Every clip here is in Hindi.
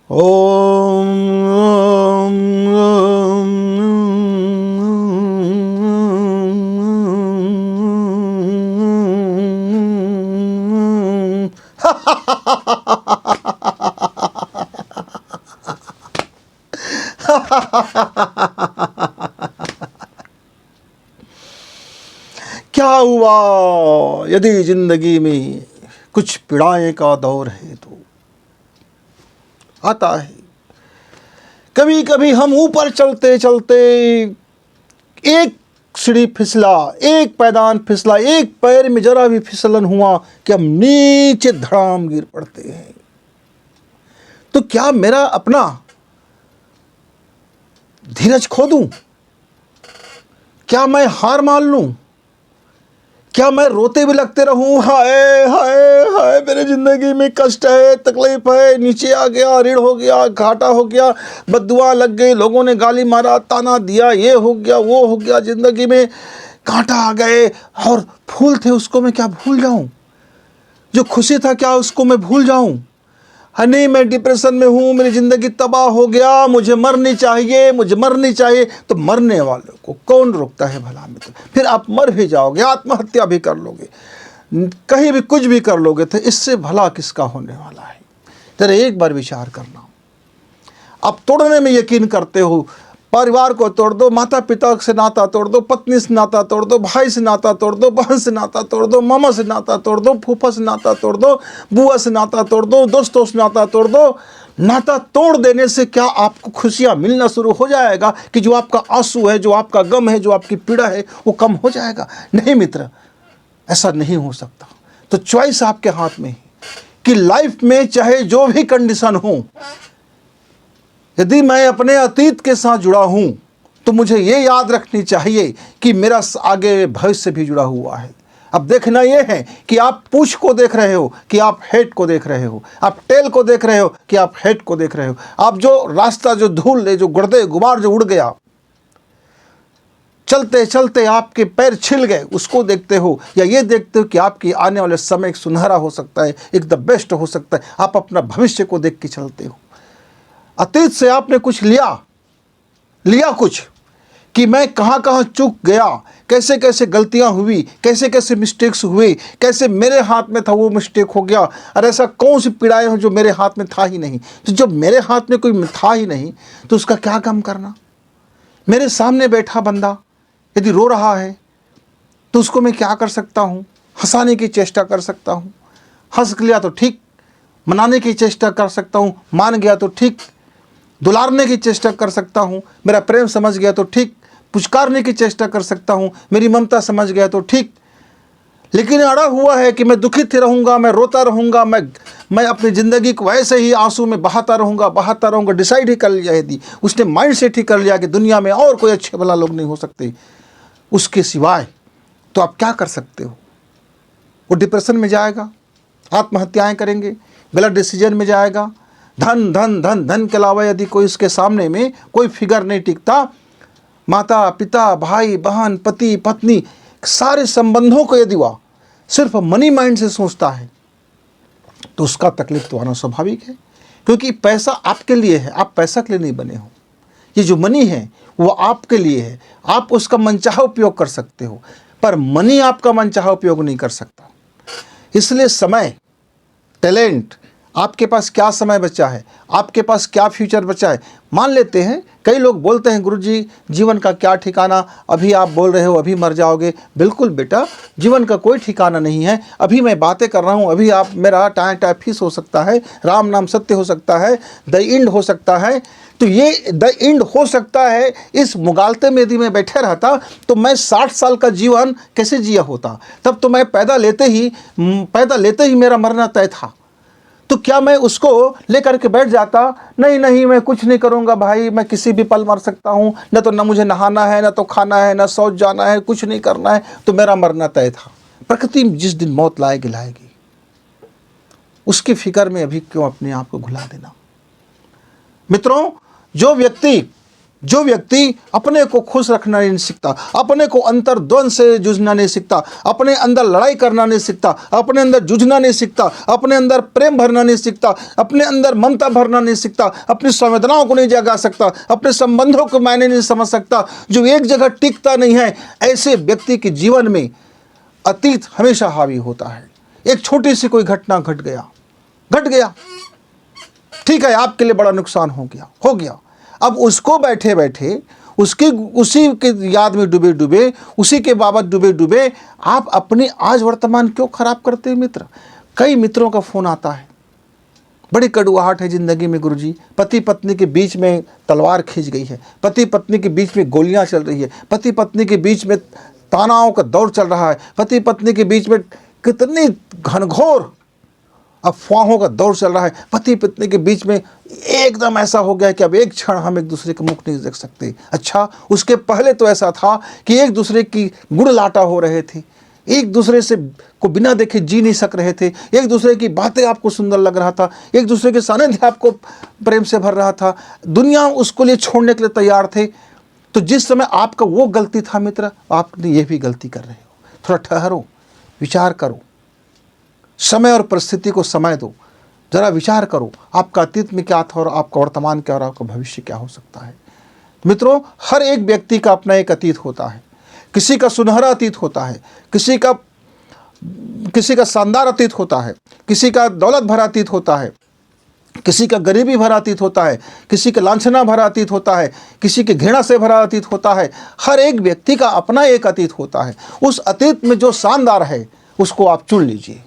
ओम क्या हुआ यदि जिंदगी में कुछ पीड़ाएं का दौर है तो आता है। कभी कभी हम ऊपर चलते चलते एक सीढ़ी फिसला, एक पैदान फिसला, एक पैर में जरा भी फिसलन हुआ कि हम नीचे धड़ाम गिर पड़ते हैं। तो क्या मेरा अपना धीरज खो दूं? क्या मैं हार मान लूं? क्या मैं रोते भी लगते रहूं, हाय हाय हाय मेरे जिंदगी में कष्ट है, तकलीफ है, नीचे आ गया, ऋण हो गया, घाटा हो गया, बद्दुआ लग गई, लोगों ने गाली मारा, ताना दिया, ये हो गया, वो हो गया, जिंदगी में कांटा आ गए, और फूल थे उसको मैं क्या भूल जाऊं? जो खुशी था क्या उसको मैं भूल जाऊं? नहीं, मैं डिप्रेशन में हूँ, मेरी ज़िंदगी तबाह हो गया, मुझे मरनी चाहिए, मुझे मरनी चाहिए। तो मरने वालों को कौन रोकता है भला मित्र? फिर आप मर भी जाओगे, आत्महत्या भी कर लोगे, कहीं भी कुछ भी कर लोगे, तो इससे भला किसका होने वाला है? जरा एक बार विचार करना। आप तोड़ने में यकीन करते हो, परिवार को तोड़ दो, माता पिता से नाता तोड़ दो, पत्नी से नाता तोड़ दो, भाई से नाता तोड़ दो, बहन से नाता तोड़ दो, मामा से नाता तोड़ दो, फूफा से नाता तोड़ दो, बुआ से नाता तोड़ दो, दोस्तों से नाता तोड़ दो। नाता तोड़ देने से क्या आपको खुशियाँ मिलना शुरू हो जाएगा कि जो आपका आंसू है, जो आपका गम है, जो आपकी पीड़ा है, वो कम हो जाएगा? नहीं मित्र, ऐसा नहीं हो सकता। तो चॉइस आपके हाथ में है कि लाइफ में चाहे जो भी कंडीशन हो, यदि मैं अपने अतीत के साथ जुड़ा हूं तो मुझे ये याद रखनी चाहिए कि मेरा आगे भविष्य भी जुड़ा हुआ है। अब देखना ये है कि आप पूछ को देख रहे हो कि आप हेड को देख रहे हो, आप टेल को देख रहे हो कि आप हेड को देख रहे हो, आप जो रास्ता, जो धूल है, जो गुर्दे गुबार जो उड़ गया, चलते चलते आपके पैर छिल गए, उसको देखते हो, या ये देखते हो कि आपकी आने वाले समय एक सुनहरा हो सकता है, एक द बेस्ट हो सकता है? आप अपना भविष्य को देख के चलते हो। अतीत से आपने कुछ लिया कुछ, कि मैं कहाँ कहाँ चूक गया, कैसे कैसे गलतियाँ हुई, कैसे कैसे मिस्टेक्स हुए, कैसे मेरे हाथ में था वो मिस्टेक हो गया, और ऐसा कौन सी पीड़ाएं हो जो मेरे हाथ में था ही नहीं। तो जब मेरे हाथ में कोई था ही नहीं तो उसका क्या गम करना? मेरे सामने बैठा बंदा यदि रो रहा है तो उसको मैं क्या कर सकता हूँ? हंसाने की चेष्टा कर सकता हूँ, हंस लिया तो ठीक, मनाने की चेष्टा कर सकता हूँ, मान गया तो ठीक, दुलारने की चेष्टा कर सकता हूँ, मेरा प्रेम समझ गया तो ठीक, पुचकारने की चेष्टा कर सकता हूँ, मेरी ममता समझ गया तो ठीक। लेकिन अड़ा हुआ है कि मैं दुखित ही रहूँगा, मैं रोता रहूँगा, मैं अपनी ज़िंदगी को ऐसे ही आंसू में बहाता रहूँगा। डिसाइड ही कर लिया यदि उसने, माइंड सेट ही कर लिया कि दुनिया में और कोई अच्छे भला लोग नहीं हो सकते उसके सिवाय, तो आप क्या कर सकते हो? वो डिप्रेशन में जाएगा, आत्महत्याएँ करेंगे, गलत डिसीजन में जाएगा। धन धन धन धन के अलावा यदि कोई इसके सामने में कोई फिगर नहीं टिकता, माता पिता, भाई बहन, पति पत्नी, सारे संबंधों को यदि वह सिर्फ मनी माइंड से सोचता है तो उसका तकलीफ तो आना स्वाभाविक है, क्योंकि पैसा आपके लिए है, आप पैसा के लिए नहीं बने हो। ये जो मनी है वो आपके लिए है, आप उसका मनचाहा उपयोग कर सकते हो, पर मनी आपका मनचाहा उपयोग नहीं कर सकता। इसलिए समय, टैलेंट, आपके पास क्या समय बचा है, आपके पास क्या फ्यूचर बचा है। मान लेते हैं कई लोग बोलते हैं गुरुजी जीवन का क्या ठिकाना, अभी आप बोल रहे हो अभी मर जाओगे। बिल्कुल बेटा, जीवन का कोई ठिकाना नहीं है। अभी मैं बातें कर रहा हूँ, अभी आप मेरा टाइफिस हो सकता है, राम नाम सत्य हो सकता है, द एंड हो सकता है। तो ये द एंड हो सकता है, इस मुगालते में यदि मैं बैठे रहता तो मैं 60 साल का जीवन कैसे जिया होता? तब तो मैं पैदा लेते ही मेरा मरना तय था। तो क्या मैं उसको लेकर के बैठ जाता? नहीं नहीं, मैं कुछ नहीं करूँगा भाई, मैं किसी भी पल मर सकता हूँ, न तो मुझे नहाना है, न तो खाना है, न शौच जाना है, कुछ नहीं करना है, तो मेरा मरना तय था। प्रकृति जिस दिन मौत लाएगी, उसकी फिक्र में अभी क्यों अपने आप को घुला देना? मित्रों, जो व्यक्ति जो व्यक्ति अपने को खुश रखना नहीं सीखता, अपने को अंतर्द्वंद से जूझना नहीं सीखता, अपने अंदर लड़ाई करना नहीं सीखता, अपने अंदर जूझना नहीं सीखता, अपने अंदर प्रेम भरना नहीं सीखता, अपने अंदर ममता भरना नहीं सीखता, अपनी संवेदनाओं को नहीं जगा सकता, अपने संबंधों को मायने नहीं समझ सकता, जो एक जगह टिकता नहीं है, ऐसे व्यक्ति के जीवन में अतीत हमेशा हावी होता है। एक छोटी सी कोई घटना घट गया, ठीक है, आपके लिए बड़ा नुकसान हो गया। अब उसको बैठे बैठे उसी के याद में डूबे उसी के बाबत डूबे आप अपनी आज वर्तमान क्यों खराब करते हैं मित्र? कई मित्रों का फ़ोन आता है, बड़ी कड़ुआहट है ज़िंदगी में गुरुजी, पति पत्नी के बीच में तलवार खींच गई है, पति पत्नी के बीच में गोलियां चल रही है, पति पत्नी के बीच में तानाओं का दौर चल रहा है, पति पत्नी के बीच में कितनी घनघोर अफवाहों का दौर चल रहा है, पति पत्नी के बीच में एकदम ऐसा हो गया है कि अब एक क्षण हम एक दूसरे का मुख नहीं देख सकते। अच्छा, उसके पहले तो ऐसा था कि एक दूसरे की गुड़ लाटा हो रहे थे, एक दूसरे से को बिना देखे जी नहीं सक रहे थे, एक दूसरे की बातें आपको सुंदर लग रहा था, एक दूसरे के सानिध्य आपको प्रेम से भर रहा था, दुनिया उसको लिए छोड़ने के लिए तैयार थे। तो जिस समय आपका वो गलती था मित्र, आपने ये भी गलती कर रहे हो। थोड़ा ठहरो, विचार करो, समय और परिस्थिति को समय दो, जरा विचार करो आपका अतीत में क्या था और आपका वर्तमान क्या और आपका भविष्य क्या हो सकता है। मित्रों, हर एक व्यक्ति का अपना एक अतीत होता है। किसी का सुनहरा अतीत होता है, किसी का शानदार अतीत होता है, किसी का दौलत भरा अतीत होता है, किसी का गरीबी भरा अतीत होता है, किसी का लांछना भरा अतीत होता है, किसी के घृणा से भरा अतीत होता है। हर एक व्यक्ति का अपना एक अतीत होता है। उस अतीत में जो शानदार है उसको आप चुन लीजिए,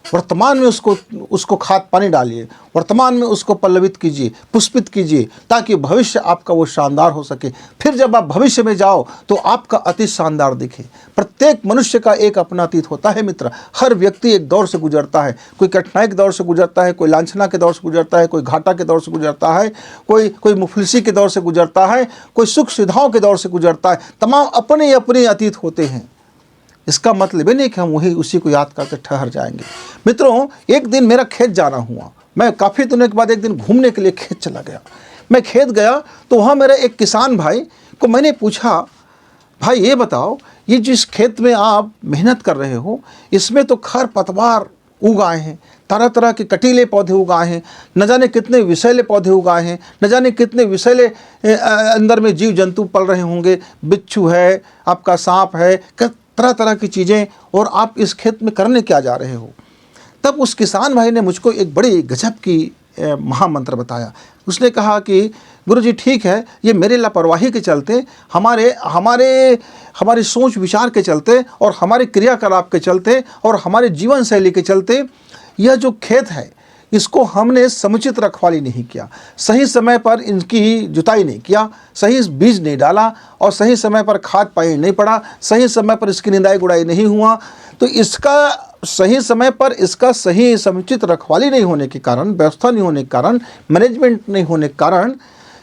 वर्तमान में उसको खाद पानी डालिए, वर्तमान में उसको पल्लवित कीजिए, पुष्पित कीजिए, ताकि भविष्य आपका वो शानदार हो सके। फिर जब आप भविष्य में जाओ तो आपका अतीत शानदार दिखे। प्रत्येक मनुष्य का एक अपना अतीत होता है मित्र। हर व्यक्ति एक दौर से गुजरता है, कोई कठिनाई के दौर से गुजरता है, कोई लांछना के दौर से गुजरता है, कोई घाटा के दौर से गुजरता है, कोई मुफलिसी के दौर से गुजरता है, कोई सुख सुविधाओं के दौर से गुजरता है। तमाम अपने अपने अतीत होते हैं। इसका मतलब ये नहीं कि हम उसी को याद करके ठहर जाएंगे। मित्रों, एक दिन मेरा खेत जाना हुआ। मैं काफ़ी दिनों के बाद एक दिन घूमने के लिए खेत चला गया। मैं खेत गया तो वहाँ मेरे एक किसान भाई को मैंने पूछा, भाई ये बताओ, ये जिस खेत में आप मेहनत कर रहे हो इसमें तो खर पतवार उगाए हैं, तरह तरह के कटीले पौधे उगाए हैं, न जाने कितने विषैले पौधे उगाए हैं, न जाने कितने विषैले अंदर में जीव जंतु पल रहे होंगे, बिच्छू है, आपका सांप है, तरह तरह की चीज़ें, और आप इस खेत में करने क्या जा रहे हो। तब उस किसान भाई ने मुझको एक बड़ी गजब की महामंत्र बताया। उसने कहा कि गुरुजी ठीक है, ये मेरे लापरवाही के चलते, हमारी सोच विचार के चलते और हमारे क्रियाकलाप के चलते और हमारे जीवन शैली के चलते यह जो खेत है इसको हमने समुचित रखवाली नहीं किया, सही समय पर इनकी जुताई नहीं किया, सही बीज नहीं डाला और सही समय पर खाद पानी नहीं पड़ा, सही समय पर इसकी निंदाई गुड़ाई नहीं हुआ। तो इसका सही समय पर इसका सही समुचित रखवाली नहीं होने के कारण, व्यवस्था नहीं होने के कारण, मैनेजमेंट नहीं होने के कारण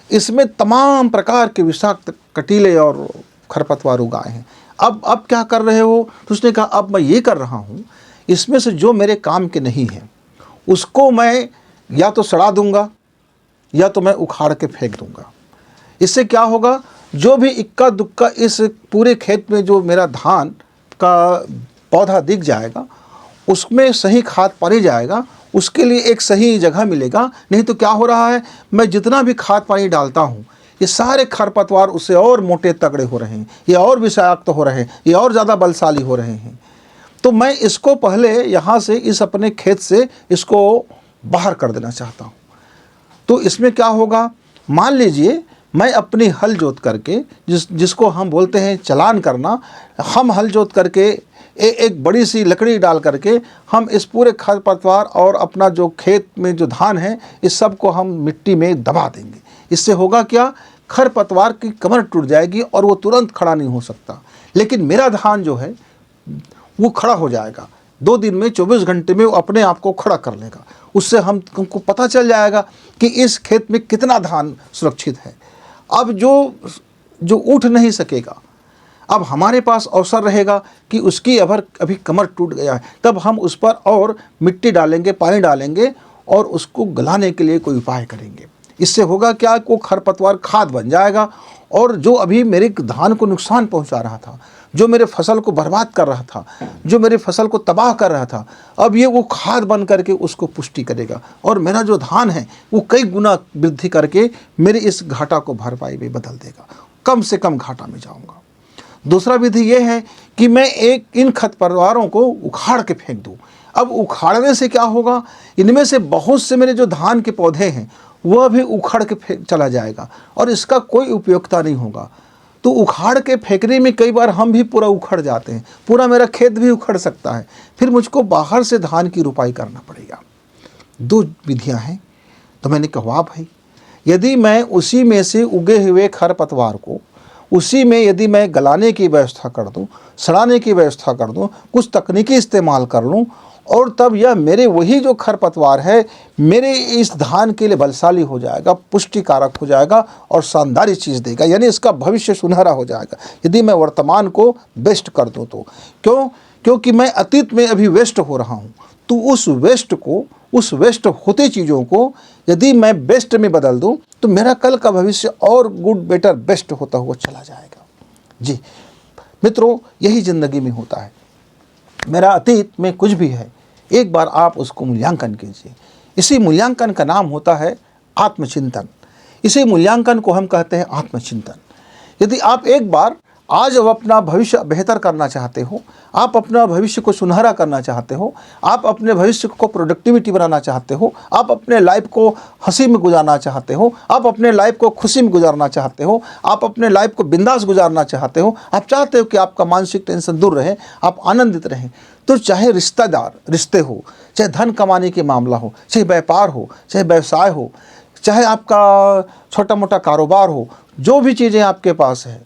इसमें तमाम प्रकार के विषाक्त कटीले और खरपतवार उगाए हैं। अब क्या कर रहे हो? तो उसने कहा अब मैं ये कर रहा हूँ, इसमें से जो मेरे काम के नहीं है उसको मैं या तो सड़ा दूंगा या तो मैं उखाड़ के फेंक दूंगा। इससे क्या होगा, जो भी इक्का दुक्का इस पूरे खेत में जो मेरा धान का पौधा दिख जाएगा उसमें सही खाद पानी जाएगा, उसके लिए एक सही जगह मिलेगा। नहीं तो क्या हो रहा है, मैं जितना भी खाद पानी डालता हूँ ये सारे खरपतवार उससे और मोटे तगड़े हो रहे हैं, ये और विषाक्त हो रहे हैं, ये और ज़्यादा बलशाली हो रहे हैं। तो मैं इसको पहले यहाँ से इस अपने खेत से इसको बाहर कर देना चाहता हूँ। तो इसमें क्या होगा, मान लीजिए मैं अपनी हल जोत करके जिसको हम बोलते हैं चलान करना, हम हल जोत करके एक बड़ी सी लकड़ी डाल करके हम इस पूरे खरपतवार और अपना जो खेत में जो धान है इस सब को हम मिट्टी में दबा देंगे। इससे होगा क्या, खरपतवार की कमर टूट जाएगी और वो तुरंत खड़ा नहीं हो सकता, लेकिन मेरा धान जो है वो खड़ा हो जाएगा। 2 दिन में 24 घंटे में वो अपने आप को खड़ा कर लेगा। उससे हमको पता चल जाएगा कि इस खेत में कितना धान सुरक्षित है। अब जो उठ नहीं सकेगा, अब हमारे पास अवसर रहेगा कि उसकी अभी कमर टूट गया है, तब हम उस पर और मिट्टी डालेंगे, पानी डालेंगे और उसको गलाने के लिए कोई उपाय करेंगे। इससे होगा क्या, को खरपतवार खाद बन जाएगा और जो अभी मेरे धान को नुकसान पहुंचा रहा था, जो मेरे फसल को बर्बाद कर रहा था, जो मेरे फसल को तबाह कर रहा था, अब ये वो खाद बन करके उसको पुष्टि करेगा और मेरा जो धान है वो कई गुना वृद्धि करके मेरे इस घाटा को भरपाई में बदल देगा, कम से कम घाटा में जाऊंगा। दूसरा विधि ये है कि मैं इन खरपतवारों को उखाड़ के फेंक दूँ। अब उखाड़ने से क्या होगा, इनमें से बहुत से मेरे जो धान के पौधे हैं वह भी उखड़ के चला जाएगा और इसका कोई उपयोगिता नहीं होगा। तो उखाड़ के फेंकने में कई बार हम भी पूरा उखड़ जाते हैं, पूरा मेरा खेत भी उखड़ सकता है, फिर मुझको बाहर से धान की रुपाई करना पड़ेगा। 2 विधियां हैं। तो मैंने कहा भाई, यदि मैं उसी में से उगे हुए खरपतवार को उसी में यदि मैं गलाने की व्यवस्था कर दूं, सड़ाने की व्यवस्था कर दूं, कुछ तकनीकी इस्तेमाल कर लूं और तब यह मेरे वही जो खरपतवार है मेरे इस धान के लिए बलशाली हो जाएगा, पुष्टिकारक हो जाएगा और शानदार चीज़ देगा, यानी इसका भविष्य सुनहरा हो जाएगा यदि मैं वर्तमान को बेस्ट कर दूं तो। क्योंकि मैं अतीत में अभी वेस्ट हो रहा हूं, तो उस वेस्ट होते चीज़ों को यदि मैं बेस्ट में बदल दूं तो मेरा कल का भविष्य और गुड बेटर बेस्ट होता हुआ चला जाएगा। जी मित्रों, यही ज़िंदगी में होता है। मेरा अतीत में कुछ भी है, एक बार आप उसको मूल्यांकन कीजिए। इसी मूल्यांकन का नाम होता है आत्मचिंतन। इसी मूल्यांकन को हम कहते हैं आत्मचिंतन। यदि आप एक बार आज अब अपना भविष्य बेहतर करना चाहते हो, आप अपना भविष्य को सुनहरा करना चाहते हो, आप अपने भविष्य को प्रोडक्टिविटी बनाना चाहते हो, आप अपने लाइफ को हंसी में गुजारना चाहते हो, आप अपने लाइफ को खुशी में गुजारना चाहते हो, आप अपने लाइफ को बिंदास गुजारना चाहते हो, आप चाहते हो कि आपका मानसिक टेंशन दूर रहे, आप आनंदित रहें, तो चाहे रिश्ते हो, चाहे धन कमाने के मामला हो, चाहे व्यापार हो, चाहे व्यवसाय हो, चाहे आपका छोटा मोटा कारोबार हो, जो भी चीज़ें आपके पास है,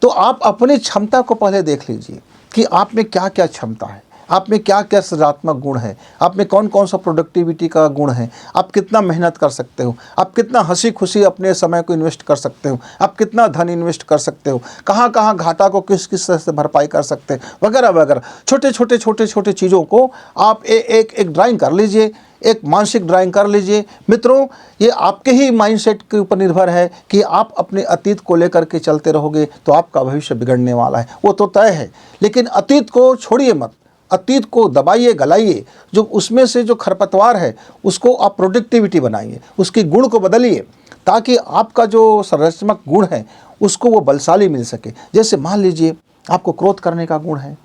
तो आप अपनी क्षमता को पहले देख लीजिए कि आप में क्या क्या क्षमता है, आप में क्या क्या सृजनात्मक गुण है, आप में कौन कौन सा प्रोडक्टिविटी का गुण है, आप कितना मेहनत कर सकते हो, आप कितना हंसी खुशी अपने समय को इन्वेस्ट कर सकते हो, आप कितना धन इन्वेस्ट कर सकते हो, कहाँ कहाँ घाटा को किस किस तरह से भरपाई कर सकते हैं, वगैरह वगैरह। छोटे चीज़ों को आप एक ड्राइंग कर लीजिए, एक मानसिक ड्राइंग कर लीजिए। मित्रों, ये आपके ही माइंडसेट के ऊपर निर्भर है कि आप अपने अतीत को लेकर के चलते रहोगे तो आपका भविष्य बिगड़ने वाला है, वो तो तय है। लेकिन अतीत को छोड़िए मत, अतीत को दबाइए गलाइए, जो उसमें से जो खरपतवार है उसको आप प्रोडक्टिविटी बनाइए, उसके गुण को बदलिए ताकि आपका जो संरचनात्मक गुण है उसको वो बलशाली मिल सके। जैसे मान लीजिए आपको क्रोध करने का गुण है,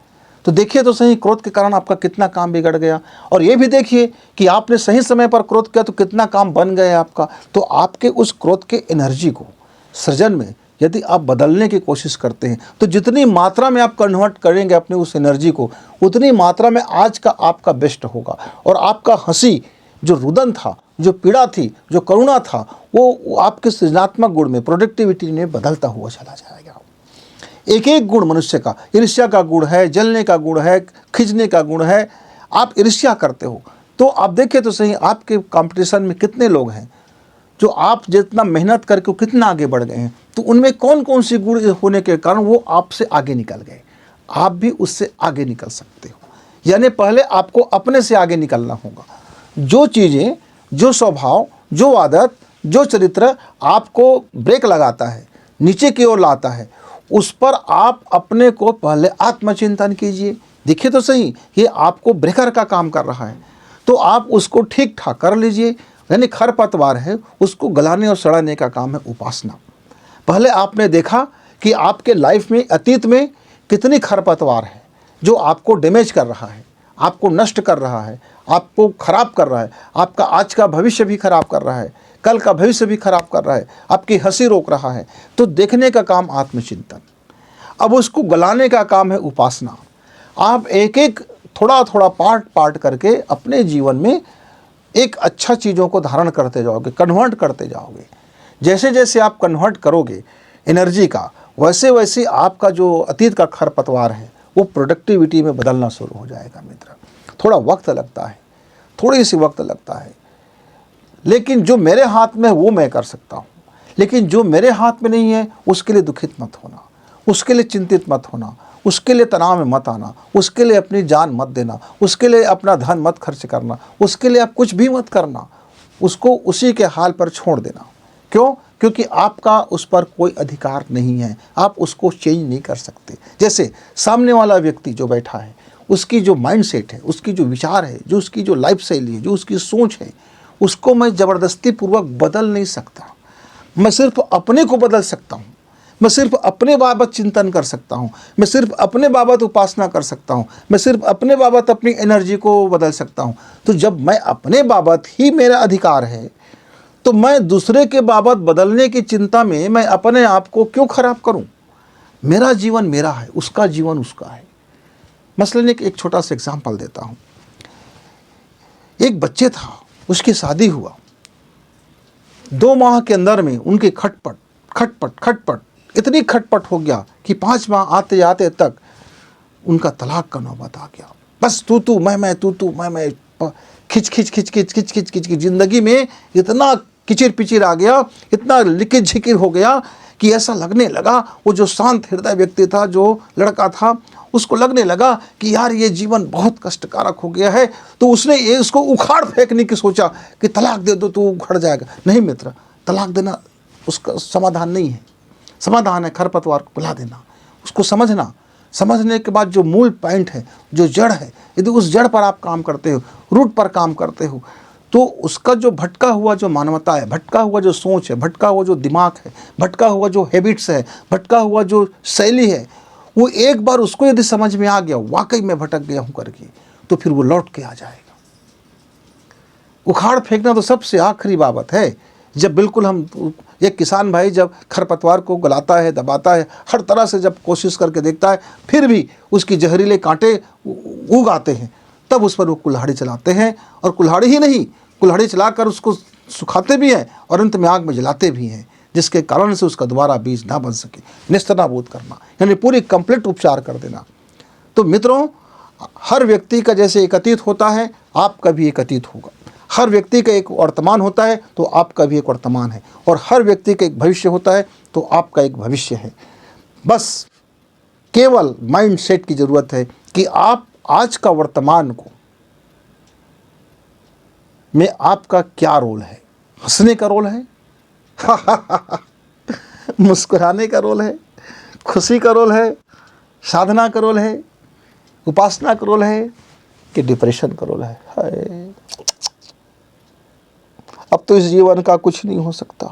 तो देखिए तो सही क्रोध के कारण आपका कितना काम बिगड़ गया, और ये भी देखिए कि आपने सही समय पर क्रोध किया तो कितना काम बन गया आपका। तो आपके उस क्रोध के एनर्जी को सृजन में यदि आप बदलने की कोशिश करते हैं तो जितनी मात्रा में आप कन्वर्ट करेंगे अपने उस एनर्जी को, उतनी मात्रा में आज का आपका बेस्ट होगा और आपका हंसी, जो रुदन था, जो पीड़ा थी, जो करुणा था, वो आपके सृजनात्मक गुण में, प्रोडक्टिविटी में बदलता हुआ चला जाएगा। एक एक गुण मनुष्य का, ईर्ष्या का गुण है, जलने का गुण है, खिंचने का गुण है। आप ईर्ष्या करते हो तो आप देखिए तो सही आपके कंपटीशन में कितने लोग हैं जो आप जितना मेहनत करके कितना आगे बढ़ गए हैं, तो उनमें कौन कौन सी गुण होने के कारण वो आपसे आगे निकल गए। आप भी उससे आगे निकल सकते हो, यानी पहले आपको अपने से आगे निकलना होगा। जो चीज़ें, जो स्वभाव, जो आदत, जो चरित्र आपको ब्रेक लगाता है, नीचे की ओर लाता है, उस पर आप अपने को पहले आत्मचिंतन कीजिए। देखिए तो सही ये आपको ब्रेकर का काम कर रहा है, तो आप उसको ठीक ठाक कर लीजिए। यानी खरपतवार है उसको गलाने और सड़ाने का काम है उपासना। पहले आपने देखा कि आपके लाइफ में अतीत में कितनी खरपतवार है जो आपको डैमेज कर रहा है, आपको नष्ट कर रहा है, आपको खराब कर रहा है, आपका आज का भविष्य भी खराब कर रहा है, कल का भविष्य भी खराब कर रहा है, आपकी हंसी रोक रहा है। तो देखने का काम आत्मचिंतन, अब उसको गलाने का काम है उपासना। आप एक एक थोड़ा थोड़ा पार्ट करके अपने जीवन में एक अच्छा चीज़ों को धारण करते जाओगे, कन्वर्ट करते जाओगे। जैसे जैसे आप कन्वर्ट करोगे एनर्जी का, वैसे वैसे आपका जो अतीत का खरपतवार है वो प्रोडक्टिविटी में बदलना शुरू हो जाएगा। मित्र, थोड़ा वक्त लगता है, थोड़ी सी वक्त लगता है, लेकिन जो मेरे हाथ में है वो मैं कर सकता हूँ। लेकिन जो मेरे हाथ में नहीं है उसके लिए दुखित मत होना, उसके लिए चिंतित मत होना, उसके लिए तनाव में मत आना, उसके लिए अपनी जान मत देना, उसके लिए अपना धन मत खर्च करना, उसके लिए आप कुछ भी मत करना, उसको उसी के हाल पर छोड़ देना। क्यों? क्योंकि आपका उस पर कोई अधिकार नहीं है, आप उसको चेंज नहीं कर सकते। जैसे सामने वाला व्यक्ति जो बैठा है, उसकी जो माइंडसेट है, उसकी जो विचार है, जो उसकी जो लाइफ शैली है, जो उसकी सोच है, उसको मैं ज़बरदस्ती पूर्वक बदल नहीं सकता। मैं सिर्फ अपने को बदल सकता हूँ, मैं सिर्फ अपने बाबत चिंतन कर सकता हूँ, मैं सिर्फ अपने बाबत उपासना कर सकता हूँ, मैं सिर्फ अपने बाबत अपनी एनर्जी को बदल सकता हूँ। तो जब मैं अपने बाबत ही मेरा अधिकार है, तो मैं दूसरे के बाबत बदलने की चिंता में मैं अपने आप को क्यों खराब करूँ? मेरा जीवन मेरा है, उसका जीवन उसका है। मसलन एक छोटा सा एग्जाम्पल देता हूँ। एक बच्चे था, उसकी शादी हुआ, 2 माह के अंदर में उनकी खटपट खटपट खटपट इतनी खटपट हो गया कि 5 माह आते आते तक उनका तलाक का नौबत आ गया। बस तू मैं तू मैं खिच खिच खिच खिच खिच खिच खिच खिच जिंदगी में इतना किचिर पिचिर आ गया, इतना लिकिर झिकिर हो गया कि ऐसा लगने लगा, वो जो शांत हृदय व्यक्ति था, जो लड़का था, उसको लगने लगा कि यार ये जीवन बहुत कष्टकारक हो गया है। तो उसने ये उसको उखाड़ फेंकने की सोचा कि तलाक दे दो तो उखड़ जाएगा। नहीं मित्र, तलाक देना उसका समाधान नहीं है। समाधान है खरपतवार को बुला देना, उसको समझना, समझने के बाद जो मूल पॉइंट है, जो जड़ है, यदि उस जड़ पर आप काम करते हो, रूट पर काम करते हो, तो उसका जो भटका हुआ जो मानवता है, भटका हुआ जो सोच है, भटका हुआ जो दिमाग है, भटका हुआ जो हैबिट्स है, भटका हुआ जो शैली है, वो एक बार उसको यदि समझ में आ गया, वाकई में भटक गया हूँ करके, तो फिर वो लौट के आ जाएगा। उखाड़ फेंकना तो सबसे आखिरी बाबत है। जब बिल्कुल हम एक किसान भाई जब खरपतवार को गलाता है, दबाता है, हर तरह से जब कोशिश करके देखता है, फिर भी उसकी जहरीले कांटे उग आते हैं, तब उस पर वो कुल्हाड़ी चलाते हैं। और कुल्हाड़ी ही नहीं, कुल्हाड़ी चलाकर उसको सुखाते भी हैं और अंत में आग में जलाते भी हैं, जिसके कारण से उसका दोबारा बीज ना बन सके। निस्तनाबूद करना यानी पूरी कंप्लीट उपचार कर देना। तो मित्रों, हर व्यक्ति का जैसे एक अतीत होता है, आपका भी एक अतीत होगा। हर व्यक्ति का एक वर्तमान होता है, तो आपका भी एक वर्तमान है। और हर व्यक्ति का एक भविष्य होता है, तो आपका एक भविष्य है। बस केवल माइंड सेट की ज़रूरत है कि आप आज का वर्तमान को में आपका क्या रोल है। हंसने का रोल है मुस्कुराने का रोल है, खुशी का रोल है, साधना का रोल है, उपासना का रोल है, कि डिप्रेशन का रोल है। हाय, अब तो इस जीवन का कुछ नहीं हो सकता।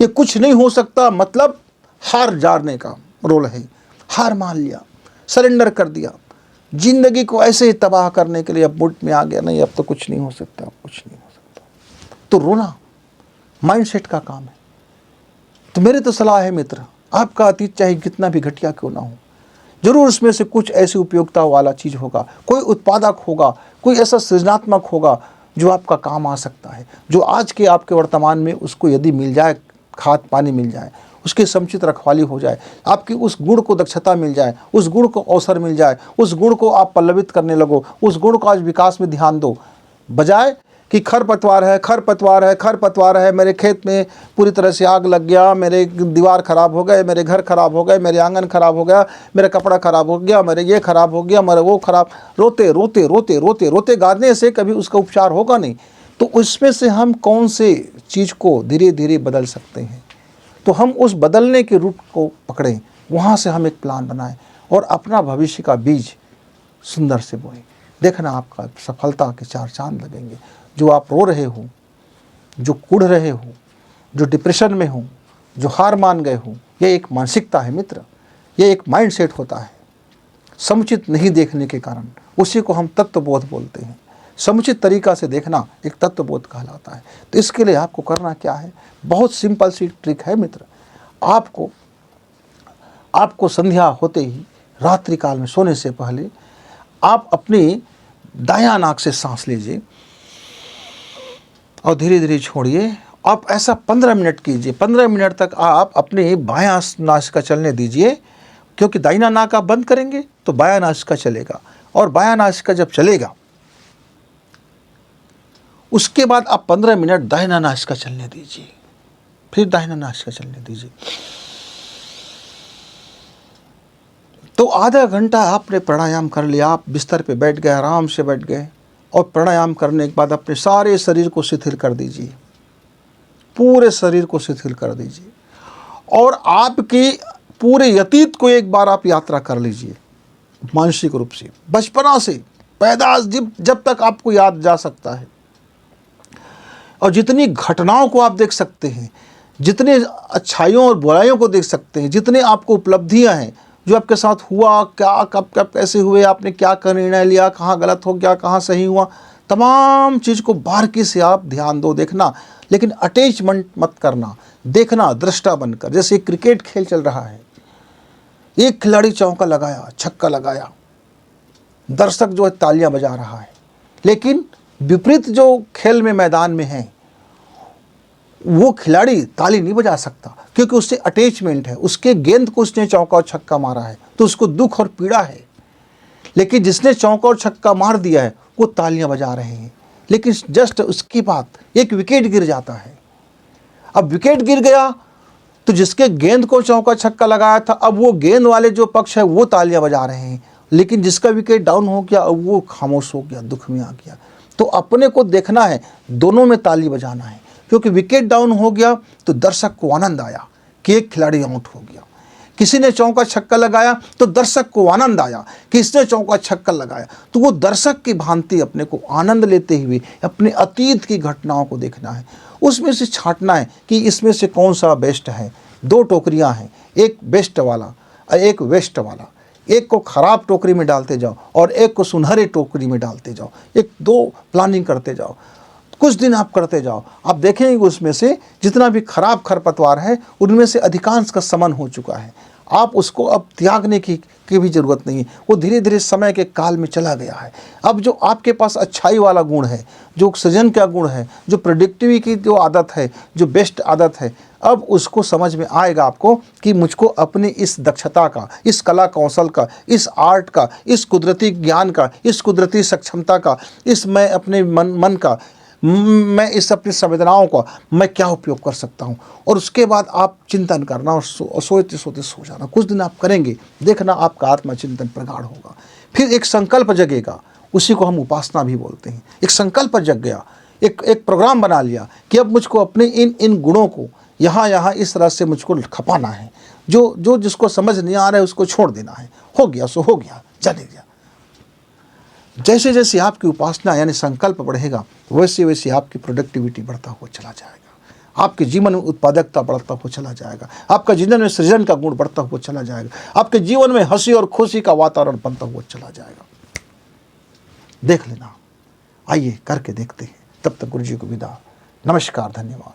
ये कुछ नहीं हो सकता मतलब हार जाने का रोल है। हार मान लिया, सरेंडर कर दिया, जिंदगी को ऐसे ही तबाह करने के लिए अब मुठ में आ गया, नहीं अब तो कुछ नहीं हो सकता, कुछ नहीं हो सकता। तो रोना माइंडसेट का काम है। तो मेरी तो सलाह है मित्र, आपका अतीत चाहे कितना भी घटिया क्यों ना हो, जरूर उसमें से कुछ ऐसी उपयोगिता वाला चीज़ होगा, कोई उत्पादक होगा, कोई ऐसा सृजनात्मक होगा जो आपका काम आ सकता है, जो आज के आपके वर्तमान में उसको यदि मिल जाए, खाद पानी मिल जाए, उसकी समुचित रखवाली हो जाए, आपकी उस गुण को दक्षता मिल जाए, उस गुण को अवसर मिल जाए, उस गुण को आप पल्लवित करने लगो, उस गुण को आज विकास में ध्यान दो, बजाय कि खरपतवार है, खरपतवार है, खरपतवार है, मेरे खेत में पूरी तरह से आग लग गया, मेरे दीवार खराब हो गए, मेरे घर खराब हो गए, मेरे आंगन खराब हो गया, मेरा कपड़ा खराब हो गया, मेरे ये खराब हो गया, मेरा वो खराब, रोते रोते रोते रोते रोते गाने से कभी उसका उपचार होगा नहीं। तो उसमें से हम कौन से चीज़ को धीरे धीरे बदल सकते हैं, तो हम उस बदलने के रूट को पकड़ें, वहाँ से हम एक प्लान बनाएं और अपना भविष्य का बीज सुंदर से बोएं। देखना आपका सफलता के 4 चांद लगेंगे। जो आप रो रहे हो, जो कूढ़ रहे हो, जो डिप्रेशन में हो, जो हार मान गए हो, ये एक मानसिकता है मित्र, ये एक माइंड सेट होता है। समुचित नहीं देखने के कारण उसी को हम तत्वबोध बोलते हैं। समुचित तरीका से देखना एक तत्वबोध कहलाता है। तो इसके लिए आपको करना क्या है, बहुत सिंपल सी ट्रिक है मित्र। आपको संध्या होते ही, रात्रि काल में सोने से पहले, आप अपनी दायां नाक से सांस लीजिए और धीरे धीरे छोड़िए। आप ऐसा 15 मिनट कीजिए। 15 मिनट तक आप अपने बायां नासिका चलने दीजिए, क्योंकि दाहिना नाक आप बंद करेंगे तो बायां नासिका चलेगा, और बायां नासिका जब चलेगा उसके बाद आप 15 मिनट दाहिना नासिका चलने दीजिए, फिर दाहिना नासिका चलने दीजिए। तो आधा घंटा आपने प्राणायाम कर लिया, आप बिस्तर पे बैठ गए, आराम से बैठ गए, और प्राणायाम करने के बाद अपने सारे शरीर को शिथिल कर दीजिए। पूरे शरीर को शिथिल कर दीजिए और आपके पूरे अतीत को एक बार आप यात्रा कर लीजिए मानसिक रूप से, बचपना से पैदा जब तक आपको याद जा सकता है। और जितनी घटनाओं को आप देख सकते हैं, जितने अच्छाइयों और बुराइयों को देख सकते हैं, जितने आपको उपलब्धियां हैं जो आपके साथ हुआ, क्या कब कब कैसे हुए, आपने क्या निर्णय लिया, कहाँ गलत हो गया, कहाँ सही हुआ, तमाम चीज़ को बारीकी से आप ध्यान दो, देखना, लेकिन अटैचमेंट मत करना, देखना दृष्टा बनकर। जैसे क्रिकेट खेल चल रहा है, एक खिलाड़ी चौका लगाया, छक्का लगाया, दर्शक जो है तालियां बजा रहा है, लेकिन विपरीत जो खेल में मैदान में है वो खिलाड़ी ताली नहीं बजा सकता क्योंकि उससे अटैचमेंट है, उसके गेंद को उसने चौका और छक्का मारा है तो उसको दुख और पीड़ा है। लेकिन जिसने चौका और छक्का मार दिया है वो तालियां बजा रहे हैं, लेकिन जस्ट उसकी बात एक विकेट गिर जाता है। अब विकेट गिर गया तो जिसके गेंद को चौका छक्का लगाया था, अब वो गेंद वाले जो पक्ष है वो तालियां बजा रहे हैं, लेकिन जिसका विकेट डाउन हो गया अब वो खामोश हो गया, दुख में आ गया। तो अपने को देखना है, दोनों में ताली बजाना है, क्योंकि विकेट डाउन हो गया तो दर्शक को आनंद आया कि एक खिलाड़ी आउट हो गया। किसी ने चौका छक्का लगाया तो दर्शक को आनंद आया कि इसने चौका छक्का लगाया। तो वो दर्शक की भांति अपने को आनंद लेते हुए अपने अतीत की घटनाओं को देखना है, उसमें से छांटना है कि इसमें से कौन सा बेस्ट है। दो टोकरियां हैं, एक बेस्ट वाला और एक वेस्ट वाला। एक को खराब टोकरी में डालते जाओ और एक को सुनहरे टोकरी में डालते जाओ, एक दो प्लानिंग करते जाओ। कुछ दिन आप करते जाओ, आप देखेंगे उसमें से जितना भी खराब खरपतवार है उनमें से अधिकांश का शमन हो चुका है। आप उसको अब त्यागने की भी ज़रूरत नहीं है, वो धीरे धीरे समय के काल में चला गया है। अब जो आपके पास अच्छाई वाला गुण है, जो सृजन का गुण है, जो प्रोडक्टिविटी की जो आदत है, जो बेस्ट आदत है, अब उसको समझ में आएगा आपको कि मुझको अपनी इस दक्षता का, इस कला कौशल का, इस आर्ट का, इस कुदरती ज्ञान का, इस कुदरती सक्षमता का, इस मैं अपने मन का, मैं इस अपनी संवेदनाओं का मैं क्या उपयोग कर सकता हूँ। और उसके बाद आप चिंतन करना और सोते सोते सो जाना। कुछ दिन आप करेंगे, देखना आपका आत्मचिंतन प्रगाढ़ होगा। फिर एक संकल्प जगेगा, उसी को हम उपासना भी बोलते हैं। एक संकल्प जग गया, एक प्रोग्राम बना लिया कि अब मुझको अपने इन गुणों को यहाँ इस तरह से मुझको खपाना है। जो जिसको समझ नहीं आ रहा है उसको छोड़ देना है। हो गया सो हो गया, जाने दिया। जैसे जैसे आपकी उपासना यानी संकल्प बढ़ेगा, वैसे वैसे आपकी प्रोडक्टिविटी बढ़ता हुआ चला जाएगा, आपके जीवन में उत्पादकता बढ़ता हुआ चला जाएगा, आपका जीवन में सृजन का गुण बढ़ता हुआ चला जाएगा, आपके जीवन में हंसी और खुशी का वातावरण बनता हुआ चला जाएगा। देख लेना, आइए करके देखते हैं। तब तक गुरु जी को विदा। नमस्कार, धन्यवाद।